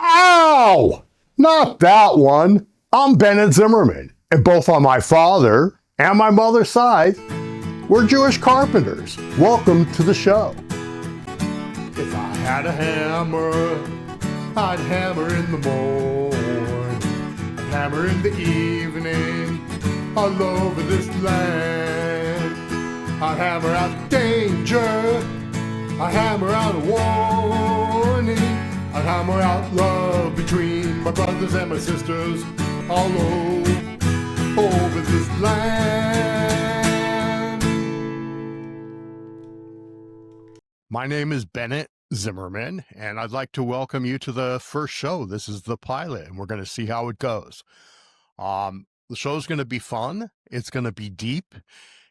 Ow! Not that one. I'm Bennett Zimmerman, and both on my father and my mother's side, we're Jewish carpenters. Welcome to the show. If I had a hammer, I'd hammer in the morning, I'd hammer in the evening, all over this land. I'd hammer out danger, I'd hammer out a warning, I'd hammer out love between my brothers and my sisters all over this land. My name is Bennett Zimmerman, and I'd like to welcome you to the first show. This is the pilot, and we're going to see how it goes. The show's going to be fun, it's going to be deep,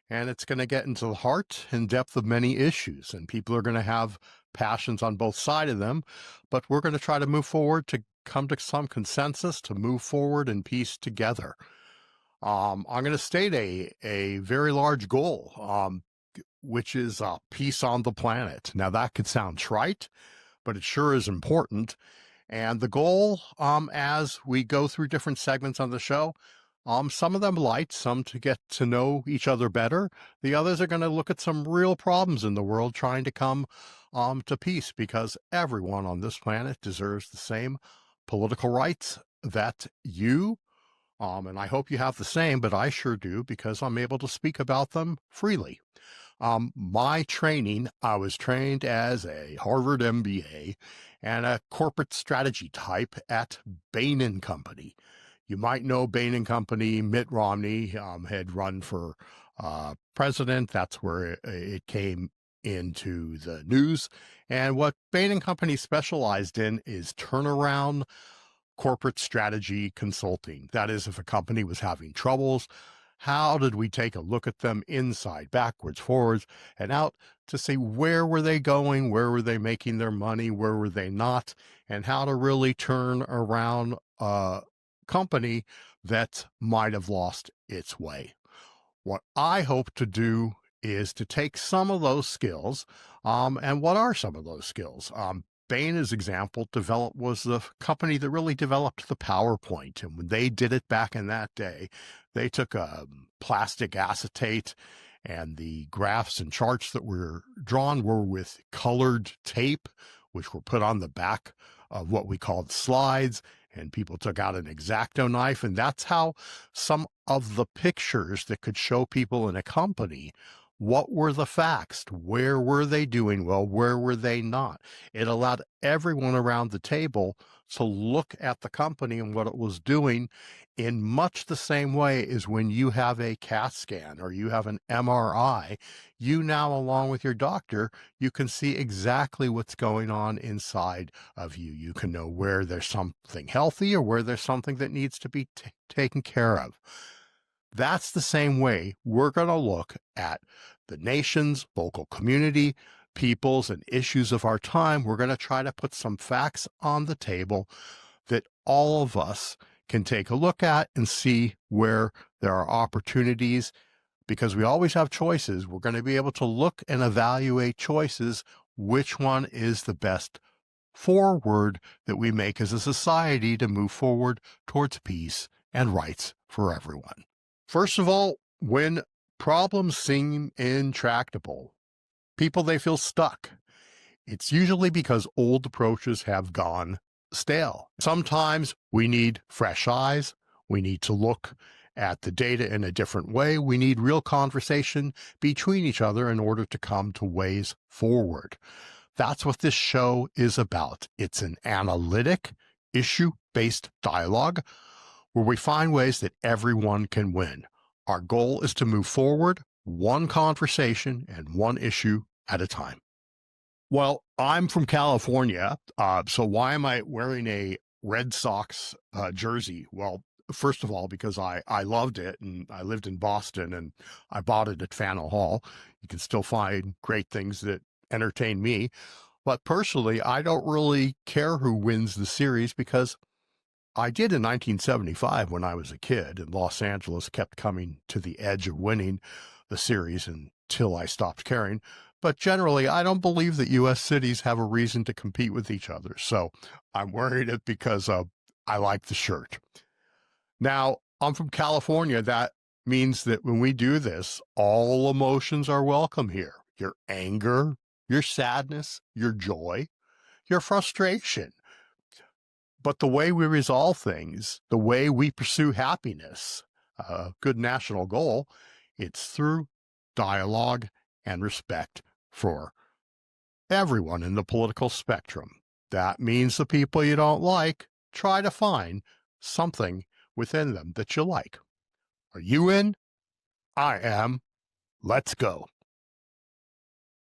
and it's going to get into the heart and depth of many issues, and people are going to have passions on both sides of them, but we're going to try to move forward to come to some consensus, to move forward in peace together. I'm going to state a very large goal, which is peace on the planet. Now, that could sound trite, but it sure is important. And the goal, as we go through different segments on the show, some of them light, some to get to know each other better. The others are going to look at some real problems in the world, trying to come to peace, because everyone on this planet deserves the same political rights that you, and I hope you have the same, but I sure do, because I'm able to speak about them freely. My training, I was trained as a Harvard MBA and a corporate strategy type at Bain Company. You might know Bain Company. Mitt Romney had run for president. That's where it came into the news. And what Bain Company specialized in is turnaround corporate strategy consulting. That is, if a company was having troubles, how did we take a look at them inside, backwards, forwards, and out to see where were they going, where were they making their money, where were they not, and how to really turn around a company that might have lost its way. What I hope to do is to take some of those skills, and what are some of those skills? Bain, as example, was the company that really developed the PowerPoint. And when they did it back in that day, they took a plastic acetate, and the graphs and charts that were drawn were with colored tape, which were put on the back of what we called slides. And people took out an X-Acto knife, and that's how some of the pictures that could show people in a company what were the facts, where were they doing well, where were they not. It allowed everyone around the table to look at the company and what it was doing in much the same way as when you have a CAT scan or you have an MRI. You now, along with your doctor, you can see exactly what's going on inside of you. You can know where there's something healthy or where there's something that needs to be taken care of. That's the same way we're going to look at the nation's local community, peoples, and issues of our time. We're going to try to put some facts on the table that all of us can take a look at and see where there are opportunities, because we always have choices. We're going to be able to look and evaluate choices, which one is the best forward that we make as a society to move forward towards peace and rights for everyone. First of all, when problems seem intractable, people, they feel stuck. It's usually because old approaches have gone stale. Sometimes we need fresh eyes. We need to look at the data in a different way. We need real conversation between each other in order to come to ways forward. That's what this show is about. It's an analytic, issue-based dialogue where we find ways that everyone can win. Our goal is to move forward, one conversation and one issue at a time. Well, I'm from California, so why am I wearing a Red Sox jersey? Well, first of all, because I loved it, and I lived in Boston, and I bought it at Faneuil Hall. You can still find great things that entertain me. But personally, I don't really care who wins the series, because I did in 1975 when I was a kid, and Los Angeles kept coming to the edge of winning the series until I stopped caring. But generally, I don't believe that U.S. cities have a reason to compete with each other. So I'm wearing it because I like the shirt. Now, I'm from California. That means that when we do this, all emotions are welcome here. Your anger, your sadness, your joy, your frustration. But the way we resolve things, the way we pursue happiness, a good national goal, it's through dialogue and respect for everyone in the political spectrum. That means the people you don't like, try to find something within them that you like. Are you in? I am. Let's go.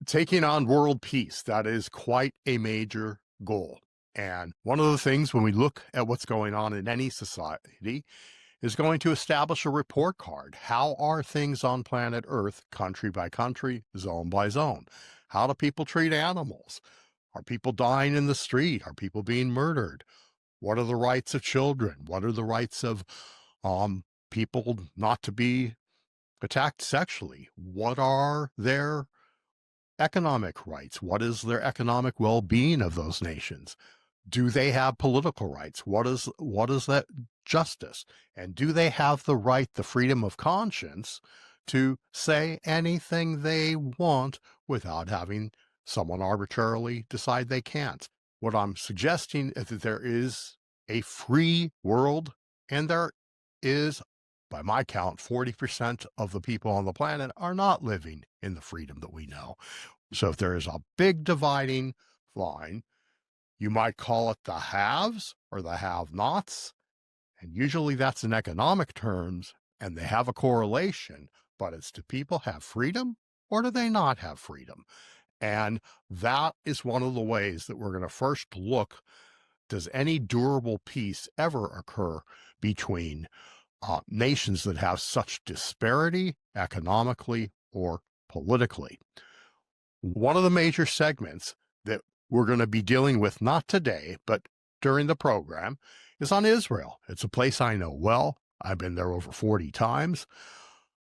Taking on world peace, that is quite a major goal. And one of the things when we look at what's going on in any society is going to establish a report card. How are things on planet Earth, country by country, zone by zone? How do people treat animals? Are people dying in the street? Are people being murdered? What are the rights of children? What are the rights of people not to be attacked sexually? What are their economic rights? What is their economic well-being of those nations? Do they have political rights? What is that justice? And do they have the right, the freedom of conscience to say anything they want without having someone arbitrarily decide they can't? What I'm suggesting is that there is a free world, and there is, by my count, 40% of the people on the planet are not living in the freedom that we know. So if there is a big dividing line, you might call it the haves or the have-nots, and usually that's in economic terms, and they have a correlation, but it's, do people have freedom or do they not have freedom? And that is one of the ways that we're going to first look, does any durable peace ever occur between nations that have such disparity economically or politically? One of the major segments that we're going to be dealing with, not today, but during the program, is on Israel. It's a place I know well. I've been there over 40 times.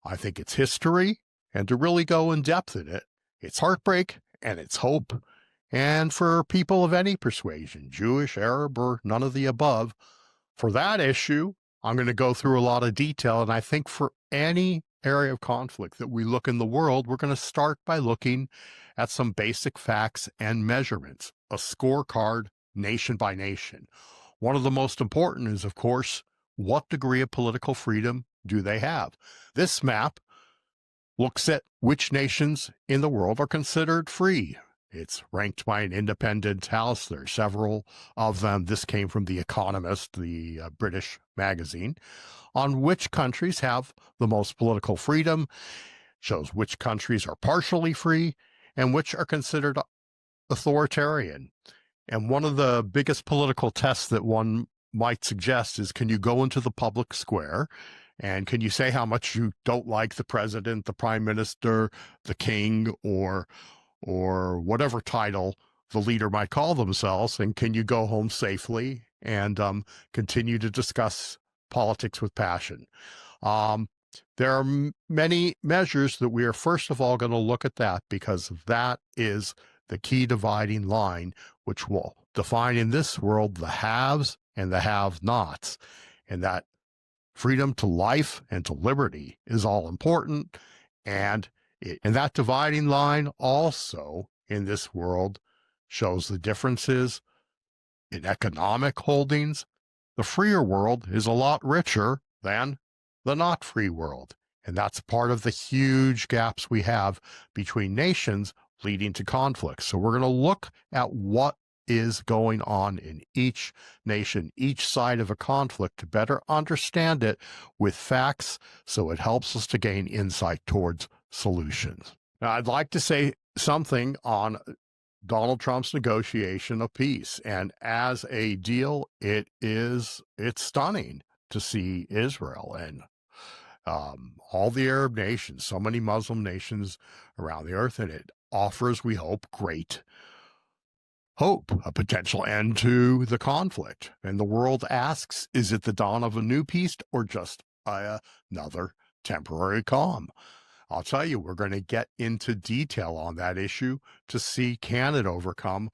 I think it's history, and to really go in depth in it, it's heartbreak and it's hope. And for people of any persuasion, Jewish, Arab, or none of the above, for that issue, I'm going to go through a lot of detail. And I think for any area of conflict that we look in the world, we're going to start by looking at some basic facts and measurements, a scorecard nation by nation. One of the most important is, of course, what degree of political freedom do they have? This map looks at which nations in the world are considered free. It's ranked by an independent house. There are several of them. This came from The Economist, the British magazine, on which countries have the most political freedom, shows which countries are partially free, and which are considered authoritarian. And one of the biggest political tests that one might suggest is, can you go into the public square and can you say how much you don't like the president, the prime minister, the king, or whatever title the leader might call themselves, and can you go home safely and continue to discuss politics with passion? There are many measures that we are first of all going to look at that, because that is the key dividing line, which will define in this world the haves and the have-nots, and that freedom to life and to liberty is all important. And that dividing line also in this world shows the differences in economic holdings. The freer world is a lot richer than the not free world. And that's part of the huge gaps we have between nations leading to conflict. So we're going to look at what is going on in each nation, each side of a conflict, to better understand it with facts, so it helps us to gain insight towards solutions. Now, I'd like to say something on Donald Trump's negotiation of peace. And as a deal, it's stunning to see Israel and all the Arab nations, so many Muslim nations around the earth, and it offers, we hope, great hope, a potential end to the conflict. And the world asks, is it the dawn of a new peace or just another temporary calm? I'll tell you, we're going to get into detail on that issue to see can it overcome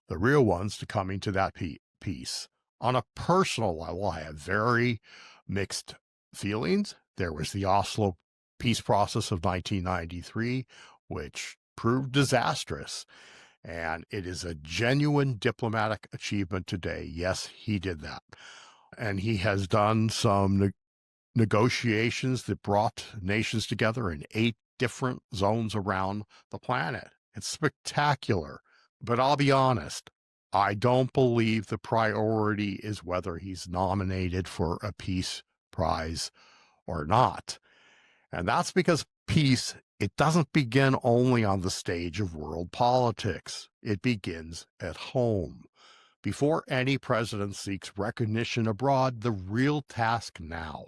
the real ones to coming to that peace. On a personal level, I have very mixed feelings. There was the Oslo peace process of 1993, which proved disastrous. And it is a genuine diplomatic achievement today. Yes, he did that. And he has done some negotiations that brought nations together in 8 different zones around the planet. It's spectacular. But I'll be honest, I don't believe the priority is whether he's nominated for a peace prize or not. And that's because peace, it doesn't begin only on the stage of world politics. It begins at home. Before any president seeks recognition abroad, the real task now,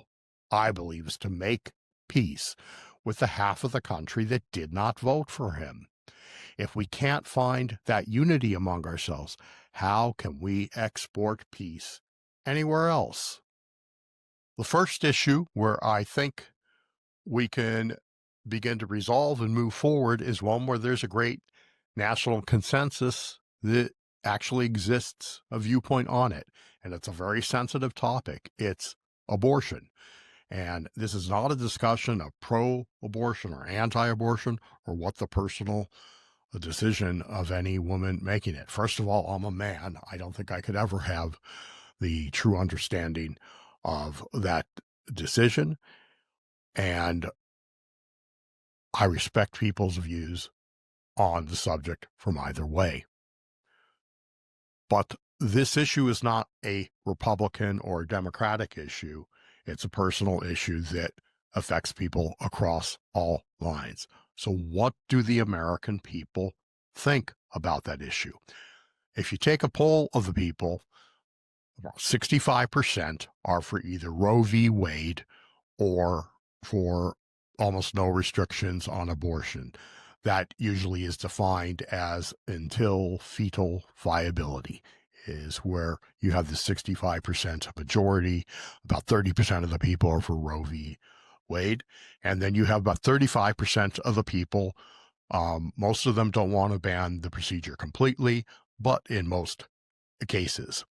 I believe, is to make peace with the half of the country that did not vote for him. If we can't find that unity among ourselves, how can we export peace anywhere else? The first issue where I think we can begin to resolve and move forward is one where there's a great national consensus that actually exists a viewpoint on it. And it's a very sensitive topic. It's abortion. And this is not a discussion of pro-abortion or anti-abortion or what the personal decision of any woman making it. First of all, I'm a man. I don't think I could ever have the true understanding of that decision. And I respect people's views on the subject from either way. But this issue is not a Republican or Democratic issue. It's a personal issue that affects people across all lines. So what do the American people think about that issue? If you take a poll of the people, about 65% are for either Roe v. Wade or for almost no restrictions on abortion. That usually is defined as until fetal viability, is where you have the 65% majority. About 30% of the people are for Roe v. Wade. And then you have about 35% of the people, most of them don't want to ban the procedure completely, but in most cases.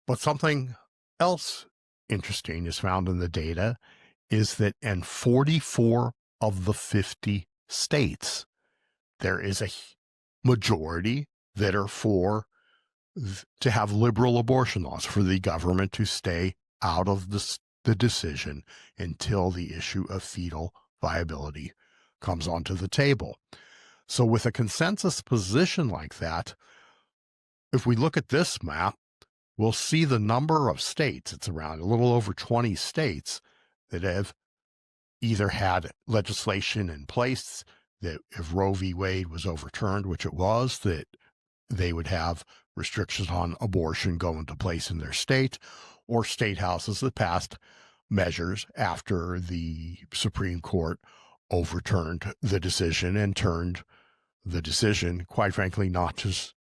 But something else interesting is found in the data is that in 44 of the 50 states, there is a majority that are for to have liberal abortion laws, for the government to stay out of the decision until the issue of fetal viability comes onto the table. So with a consensus position like that, if we look at this map, we'll see the number of states. It's around a little over 20 states that have either had legislation in place that if Roe v. Wade was overturned, which it was, that they would have restrictions on abortion go into place in their state, or state houses that passed measures after the Supreme Court overturned the decision and turned the decision, quite frankly, not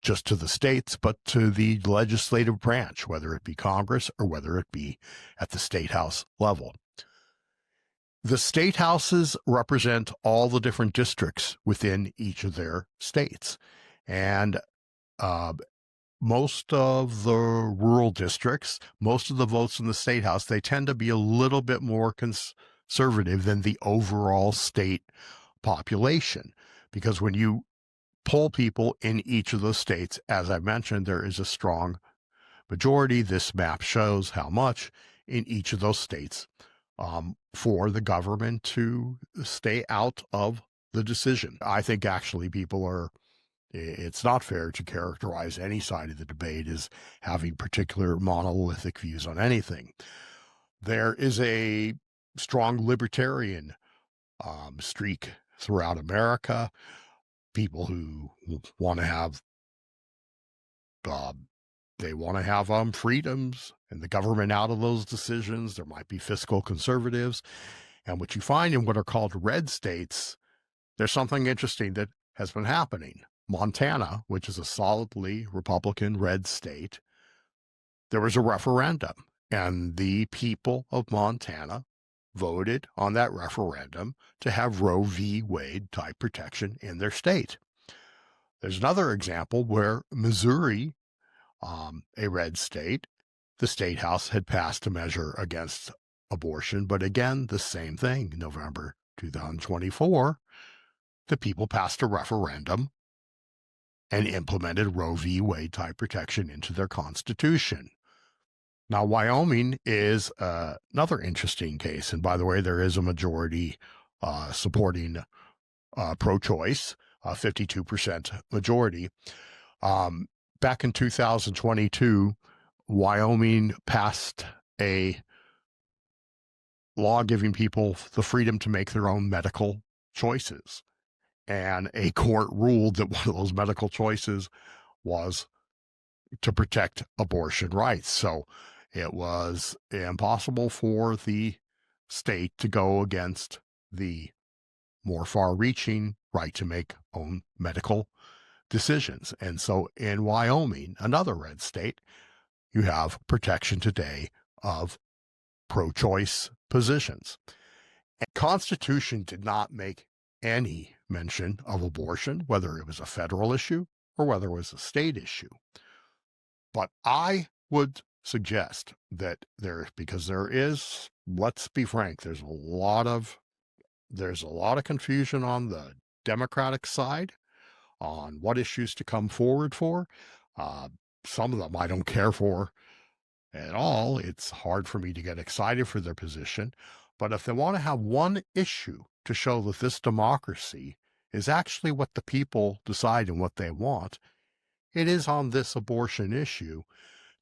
just to the states, but to the legislative branch, whether it be Congress or whether it be at the state house level. The state houses represent all the different districts within each of their states. And most of the rural districts, most of the votes in the state house, they tend to be a little bit more conservative than the overall state population. Because when you poll people in each of those states, as I mentioned, there is a strong majority. This map shows how much in each of those states for the government to stay out of the decision. I think actually it's not fair to characterize any side of the debate as having particular monolithic views on anything. There is a strong libertarian streak throughout America. People who want to have freedoms and the government out of those decisions. There might be fiscal conservatives. And what you find in what are called red states, there's something interesting that has been happening. Montana, which is a solidly Republican red state, there was a referendum, and the people of Montana voted on that referendum to have Roe v. Wade type protection in their state. There's another example where Missouri, a red state, the state house had passed a measure against abortion, but again, the same thing. November 2024, the people passed a referendum and implemented Roe v. Wade type protection into their constitution. Now, Wyoming is another interesting case. And by the way, there is a majority supporting pro-choice, 52% majority. Back in 2022, Wyoming passed a law giving people the freedom to make their own medical choices. And a court ruled that one of those medical choices was to protect abortion rights. So it was impossible for the state to go against the more far-reaching right to make own medical decisions. And so in Wyoming, another red state, you have protection today of pro-choice positions. And the Constitution did not make any mention of abortion, whether it was a federal issue or whether it was a state issue. But I would suggest that because there is, let's be frank, there's a lot of confusion on the Democratic side on what issues to come forward for. Some of them I don't care for at all. It's hard for me to get excited for their position. But if they want to have one issue to show that this democracy is actually what the people decide and what they want, it is on this abortion issue.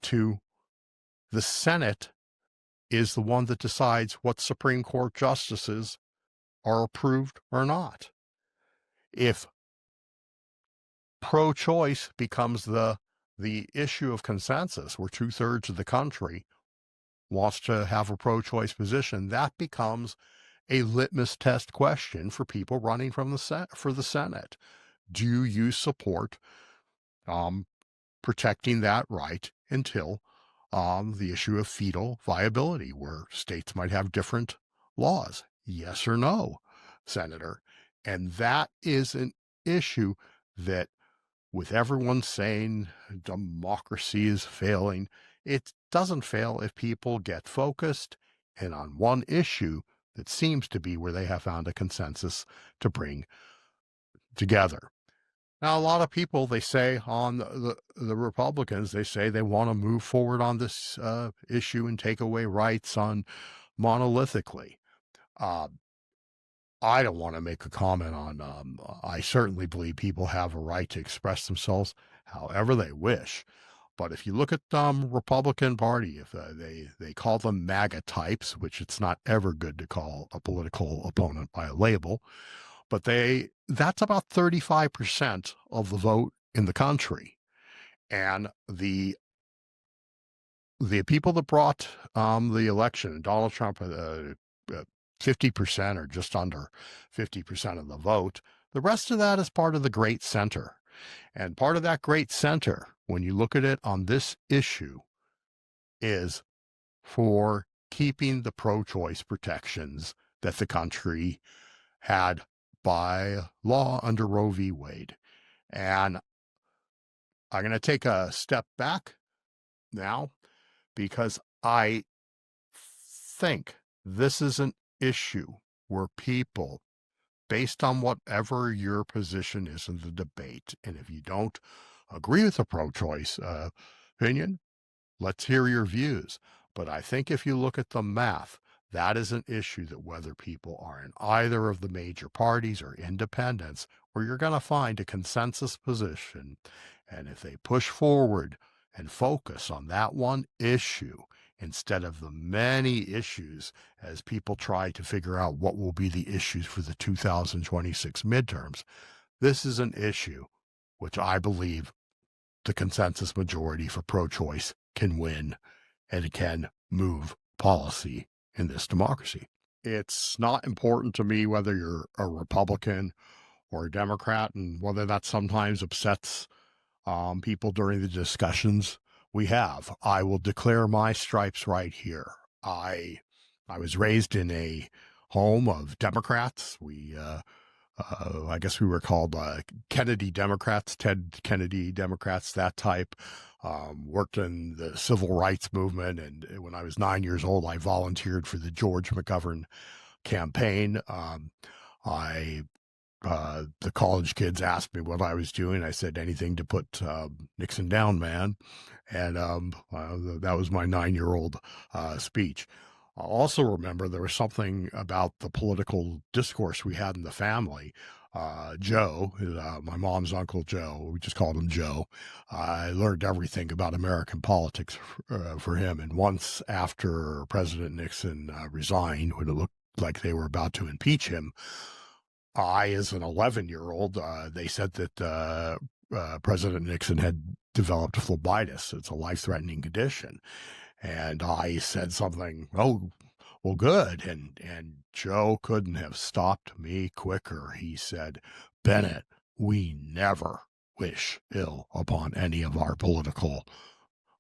The Senate is the one that decides what Supreme Court justices are approved or not. If pro-choice becomes the issue of consensus, where 2/3 of the country wants to have a pro-choice position, that becomes a litmus test question for people running for the Senate. Do you support protecting that right until the issue of fetal viability, where states might have different laws? Yes or no, Senator? And that is an issue that, with everyone saying democracy is failing, it doesn't fail if people get focused and on one issue that seems to be where they have found a consensus to bring together. Now, a lot of people, they say on the Republicans, they say they want to move forward on this issue and take away rights on monolithically. I don't want to make a comment on, I certainly believe people have a right to express themselves however they wish. But if you look at Republican Party, if they call them MAGA types, which it's not ever good to call a political opponent by a label, but that's about 35% of the vote in the country. And the people that brought the election, Donald Trump, 50% or just under 50% of the vote, the rest of that is part of the Great Center. And part of that Great Center, when you look at it on this issue, is for keeping the pro-choice protections that the country had by law under Roe v. Wade. And I'm going to take a step back now, because I think this is an issue where people, based on whatever your position is in the debate, and if you don't agree with the pro-choice opinion, let's hear your views. But I think if you look at the math, that is an issue that whether people are in either of the major parties or independents, where you're going to find a consensus position. And if they push forward and focus on that one issue instead of the many issues as people try to figure out what will be the issues for the 2026 midterms, this is an issue which I believe the consensus majority for pro-choice can win, and it can move policy in this democracy. It's not important to me whether you're a Republican or a Democrat, and whether that sometimes upsets people during the discussions we have. I will declare my stripes right here. I I was raised in a home of Democrats. I guess we were called Kennedy Democrats, Ted Kennedy Democrats, that type. Worked in the civil rights movement. And when I was 9 years old, I volunteered for the George McGovern campaign. The college kids asked me what I was doing. I said anything to put Nixon down, man. And that was my 9-year-old speech. I also remember there was something about the political discourse we had in the family. Joe, my mom's uncle Joe, we just called him Joe. I learned everything about American politics for him. And once after President Nixon resigned, when it looked like they were about to impeach him, I, as an 11-year-old, they said that President Nixon had developed phlebitis. It's a life-threatening condition. And I said something, oh, well, good. And Joe couldn't have stopped me quicker. He said, Bennett, we never wish ill upon any of our political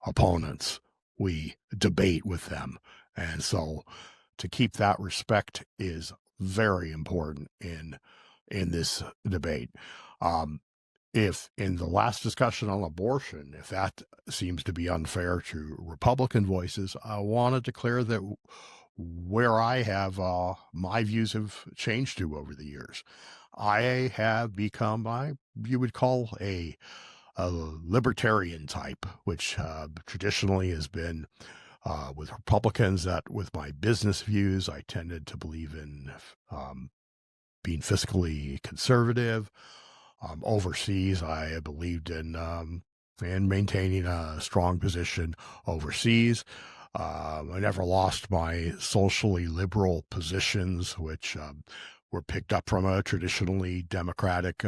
opponents. We debate with them. And so to keep that respect is very important in this debate. If in the last discussion on abortion, if that seems to be unfair to Republican voices, I want to declare that where I have my views have changed to over the years. I have become, you would call a libertarian type, which traditionally has been with Republicans, that with my business views, I tended to believe in being fiscally conservative. Overseas, I believed in maintaining a strong position overseas. I never lost my socially liberal positions, which were picked up from a traditionally Democratic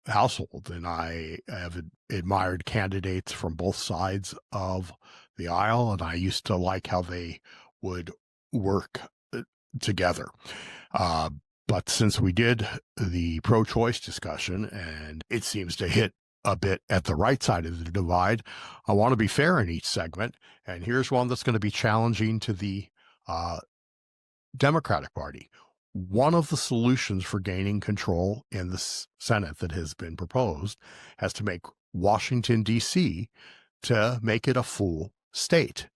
household. And I have admired candidates from both sides of the aisle, and I used to like how they would work together. But since we did the pro-choice discussion, and it seems to hit a bit at the right side of the divide, I want to be fair in each segment. And here's one that's going to be challenging to the Democratic Party. One of the solutions for gaining control in the Senate that has been proposed has to make Washington, D.C., to make it a full state.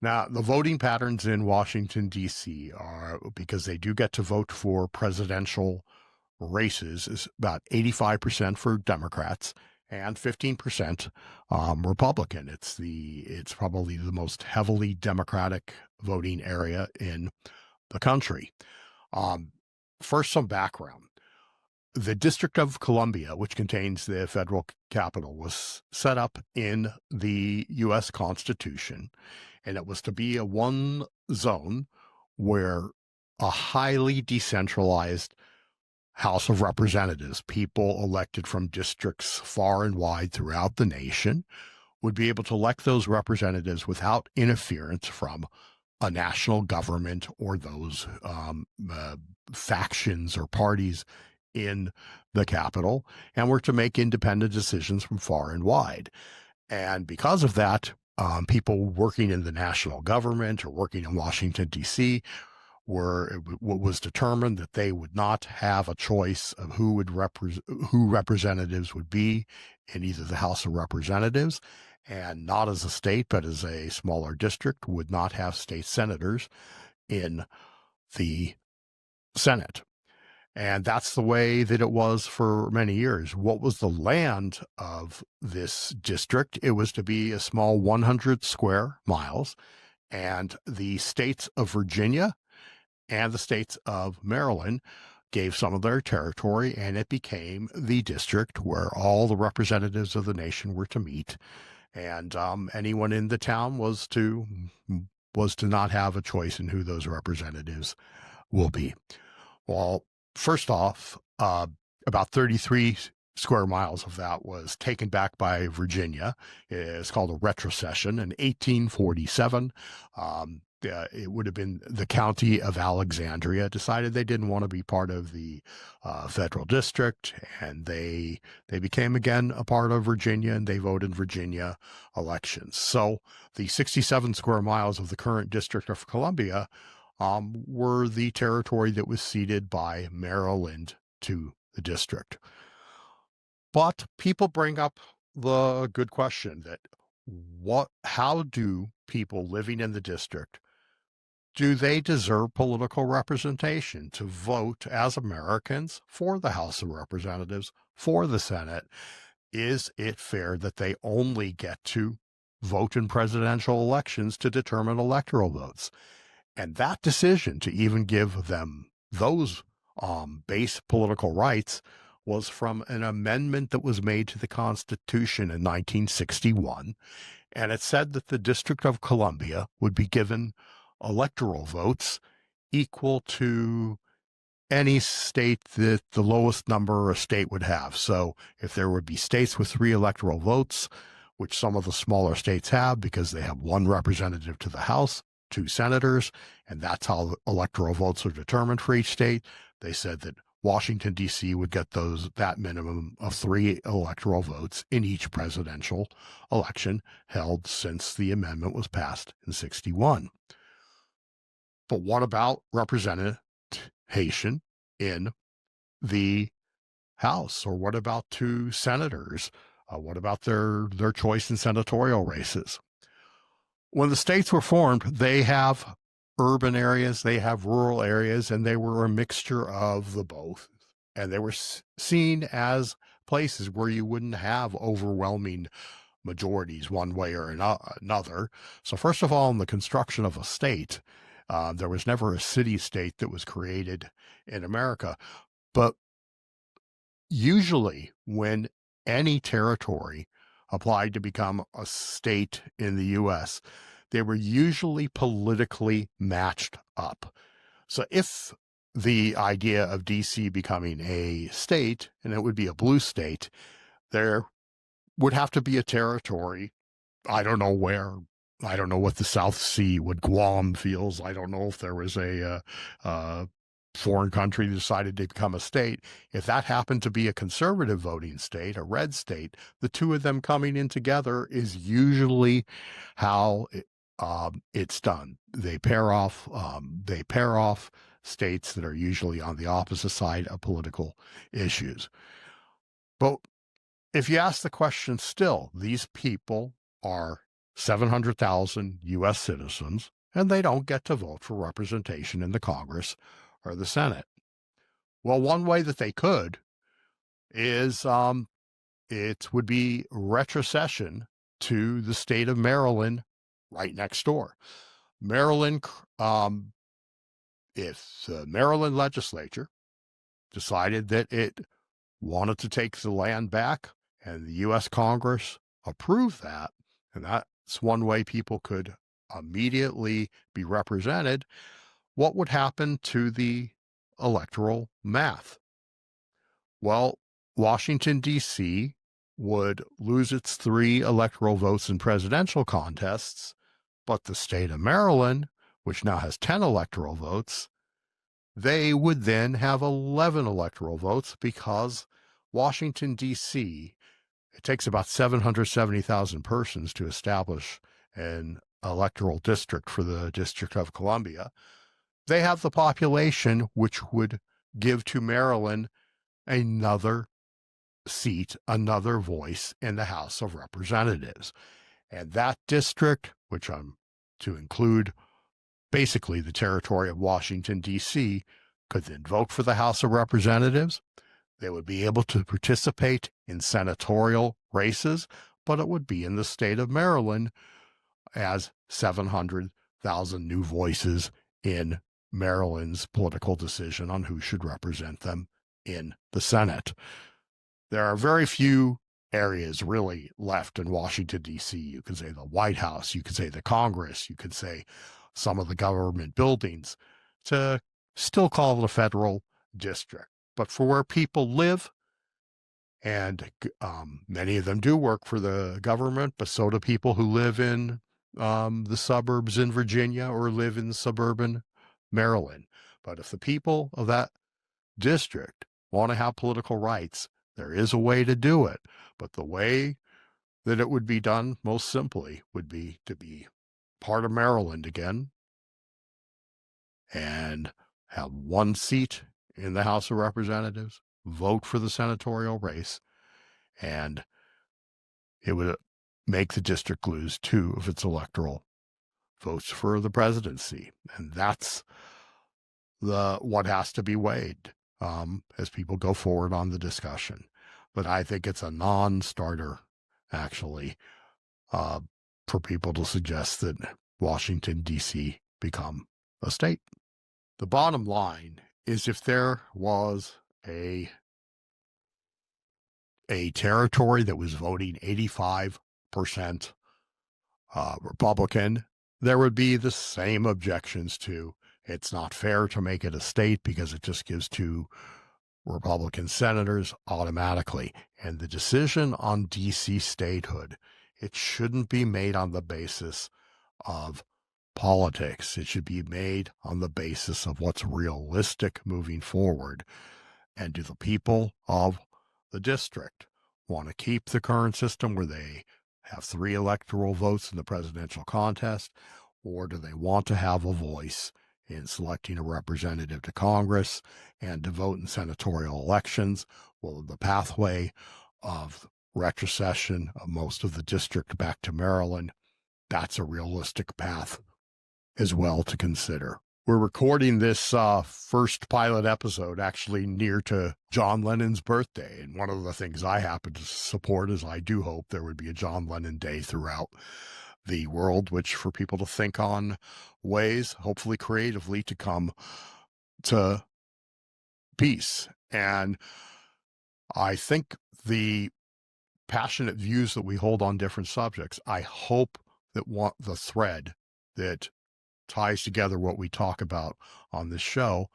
Now, the voting patterns in Washington, D.C. are, because they do get to vote for presidential races, is about 85% for Democrats and 15% Republican. It's probably the most heavily Democratic voting area in the country. First, some background. The District of Columbia, which contains the federal capital, was set up in the U.S. Constitution, and it was to be a one zone where a highly decentralized House of Representatives, people elected from districts far and wide throughout the nation, would be able to elect those representatives without interference from a national government or those factions or parties in the capital, and were to make independent decisions from far and wide. And because of that, people working in the national government or working in Washington, D.C., was determined that they would not have a choice of who representatives would be in either the House of Representatives, and not as a state, but as a smaller district, would not have state senators in the Senate. And that's the way that it was for many years. What was the land of this district? It was to be a small 100 square miles, and the states of Virginia and the states of Maryland gave some of their territory, and it became the district where all the representatives of the nation were to meet. And anyone in the town was to not have a choice in who those representatives will be. Well, first off, about 33 square miles of that was taken back by Virginia. It's called a retrocession in 1847. it would have been the county of Alexandria decided they didn't want to be part of the federal district, and they became again a part of Virginia, and they voted Virginia elections. So the 67 square miles of the current District of Columbia were the territory that was ceded by Maryland to the district. But people bring up the good question that how do people living in the district, do they deserve political representation to vote as Americans for the House of Representatives, for the Senate? Is it fair that they only get to vote in presidential elections to determine electoral votes? And that decision to even give them those base political rights was from an amendment that was made to the Constitution in 1961. And it said that the District of Columbia would be given electoral votes equal to any state that the lowest number a state would have. So if there would be states with 3 electoral votes, which some of the smaller states have because they have 1 representative to the House, 2 senators, and that's how electoral votes are determined for each state, they said that Washington, D.C. would get that minimum of 3 electoral votes in each presidential election held since the amendment was passed in 61. But what about representation in the House? Or what about 2 senators? What about their choice in senatorial races? When the states were formed, they have urban areas, they have rural areas, and they were a mixture of the both. And they were seen as places where you wouldn't have overwhelming majorities one way or another. So first of all, in the construction of a state, there was never a city-state that was created in America. But usually when any territory applied to become a state in the U.S., they were usually politically matched up. So if the idea of D.C. becoming a state, and it would be a blue state, there would have to be a territory. I don't know where. I don't know what the South Sea, what Guam feels. I don't know if there was a foreign country that decided to become a state. If that happened to be a conservative voting state, a red state, the 2 of them coming in together is usually how it's done. They pair off states that are usually on the opposite side of political issues. But if you ask the question still, these people are 700,000 U.S. citizens, and they don't get to vote for representation in the Congress or the Senate. Well, one way that they could is it would be retrocession to the state of Maryland right next door. Maryland, if the Maryland legislature decided that it wanted to take the land back and the U.S. Congress approved that, and that's one way people could immediately be represented, what would happen to the electoral math? Well, Washington, D.C. would lose its 3 electoral votes in presidential contests, but the state of Maryland, which now has 10 electoral votes, they would then have 11 electoral votes because Washington, D.C., it takes about 770,000 persons to establish an electoral district for the District of Columbia. They have the population which would give to Maryland another seat, another voice in the House of Representatives. And that district, which I'm to include basically the territory of Washington, D.C., could then vote for the House of Representatives. They would be able to participate in senatorial races, but it would be in the state of Maryland as 700,000 new voices in Maryland's political decision on who should represent them in the Senate. There are very few areas really left in Washington, D.C. You could say the White House, you could say the Congress, you could say some of the government buildings to still call it a federal district. But for where people live, and many of them do work for the government, but so do people who live in the suburbs in Virginia or live in suburban Maryland. But if the people of that district want to have political rights, there is a way to do it. But the way that it would be done most simply would be to be part of Maryland again and have one seat in the House of Representatives, vote for the senatorial race, and it would make the district lose 2 of its electoral votes for the presidency. And that's what has to be weighed as people go forward on the discussion. But I think it's a non-starter, actually, for people to suggest that Washington, D.C. become a state. The bottom line is if there was a territory that was voting 85% Republican, there would be the same objections to it's not fair to make it a state because it just gives 2 Republican senators automatically. And the decision on D.C. statehood, it shouldn't be made on the basis of politics. It should be made on the basis of what's realistic moving forward. And do the people of the district want to keep the current system where they have 3 electoral votes in the presidential contest, or do they want to have a voice in selecting a representative to Congress and to vote in senatorial elections? Well, the pathway of retrocession of most of the district back to Maryland, that's a realistic path as well to consider. We're recording this first pilot episode actually near to John Lennon's birthday. And one of the things I happen to support is I do hope there would be a John Lennon Day throughout the world, which for people to think on ways, hopefully creatively, to come to peace. And I think the passionate views that we hold on different subjects, I hope that the thread that ties together what we talk about on this show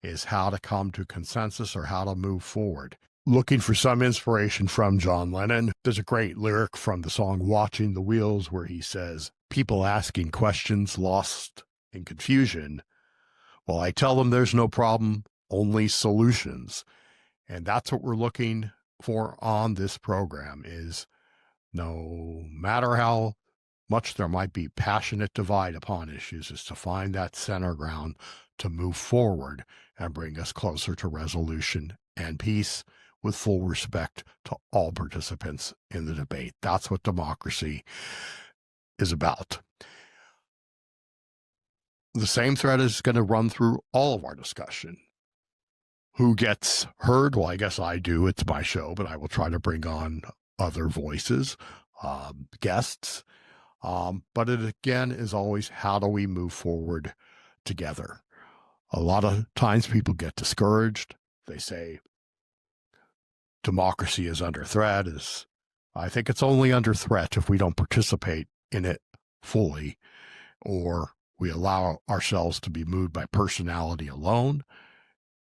is how to come to consensus or how to move forward. Looking for some inspiration from John Lennon, there's a great lyric from the song Watching the Wheels where he says, people asking questions lost in confusion. Well, I tell them there's no problem, only solutions. And that's what we're looking for on this program is no matter how much there might be passionate divide upon issues, is to find that center ground to move forward and bring us closer to resolution and peace with full respect to all participants in the debate. That's what democracy is about. The same thread is going to run through all of our discussion. Who gets heard? Well, I guess I do. It's my show, but I will try to bring on other voices, guests. But it again is always how do we move forward together? A lot of times people get discouraged. They say democracy is under threat. I think it's only under threat if we don't participate in it fully, or we allow ourselves to be moved by personality alone.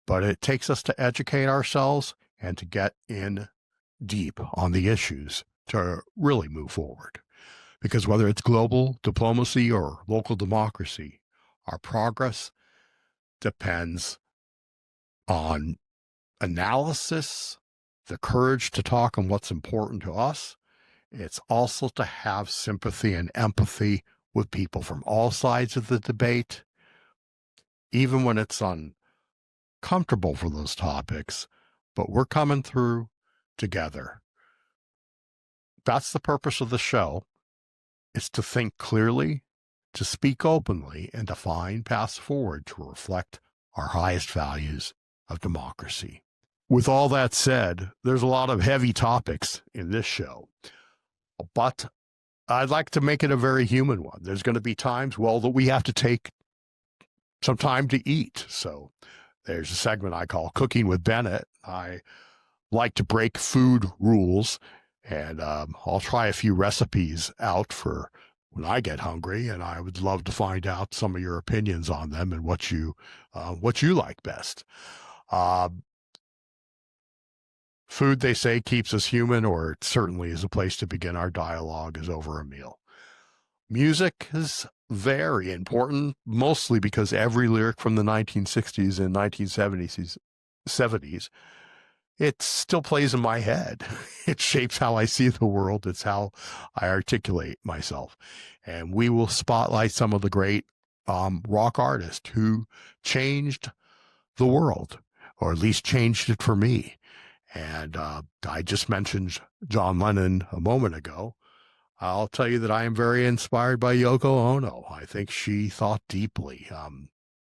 But it takes us to educate ourselves and to get in deep on the issues to really move forward. Because whether it's global diplomacy or local democracy, our progress depends on analysis, the courage to talk on what's important to us. It's also to have sympathy and empathy with people from all sides of the debate, even when it's uncomfortable for those topics, but we're coming through together. That's the purpose of the show. It's to think clearly, to speak openly, and to find paths forward to reflect our highest values of democracy. With all that said, there's a lot of heavy topics in this show, but I'd like to make it a very human one. There's going to be times, that we have to take some time to eat. So there's a segment I call Cooking with Bennett. I like to break food rules, and I'll try a few recipes out for when I get hungry, and I would love to find out some of your opinions on them and what you like best. Food, they say, keeps us human, or it certainly is a place to begin our dialogue is over a meal. Music is very important, mostly because every lyric from the 1960s and 1970s, it still plays in my head. It shapes how I see the world. It's how I articulate myself. And we will spotlight some of the great rock artists who changed the world, or at least changed it for me. And I just mentioned John Lennon a moment ago. I'll tell you that I am very inspired by Yoko Ono. I think she thought deeply.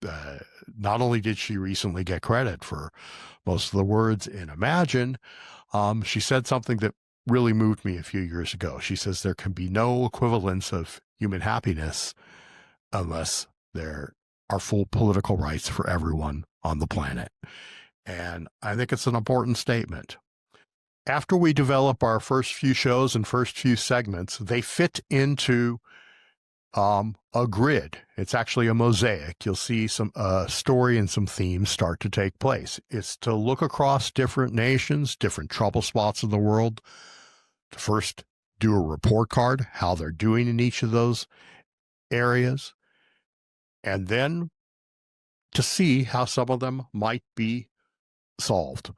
Not only did she recently get credit for most of the words in Imagine, she said something that really moved me a few years ago. She says there can be no equivalence of human happiness unless there are full political rights for everyone on the planet. And I think it's an important statement. After we develop our first few shows and first few segments, they fit into a grid. It's actually a mosaic. You'll see some story and some themes start to take place. It's to look across different nations, different trouble spots in the world, to first do a report card, how they're doing in each of those areas, and then to see how some of them might be solved.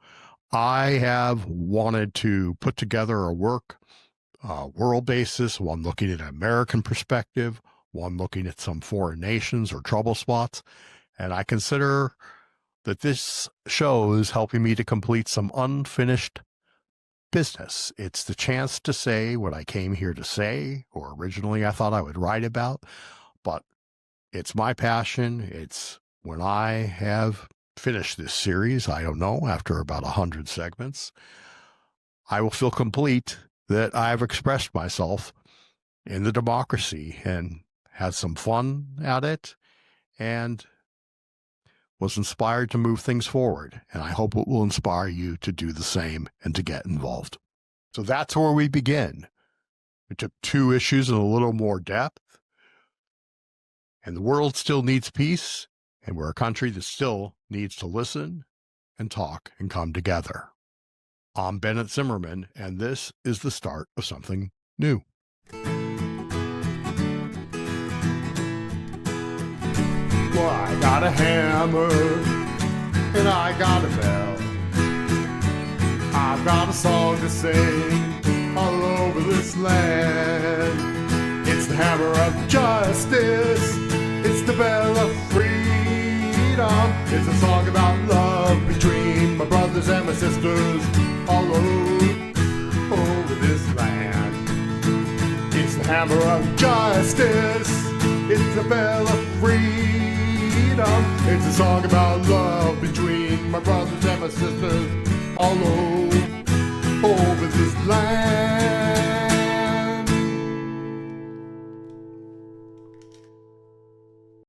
I have wanted to put together a world basis, one looking at an American perspective, one looking at some foreign nations or trouble spots. And I consider that this show is helping me to complete some unfinished business. It's the chance to say what I came here to say, or originally I thought I would write about, but it's my passion. It's when I have finish this series, I don't know, after about 100 segments, I will feel complete that I've expressed myself in the democracy and had some fun at it and was inspired to move things forward. And I hope it will inspire you to do the same and to get involved. So that's where we begin. We took 2 issues in a little more depth. And the world still needs peace. And we're a country that still needs to listen and talk and come together. I'm Bennett Zimmerman, and this is the start of something new. Well, I got a hammer, and I got a bell. I've got a song to sing all over this land. It's the hammer of justice. It's the bell of freedom. It's a song about love between my brothers and my sisters all over this land. It's the hammer of justice. It's the bell of freedom. It's a song about love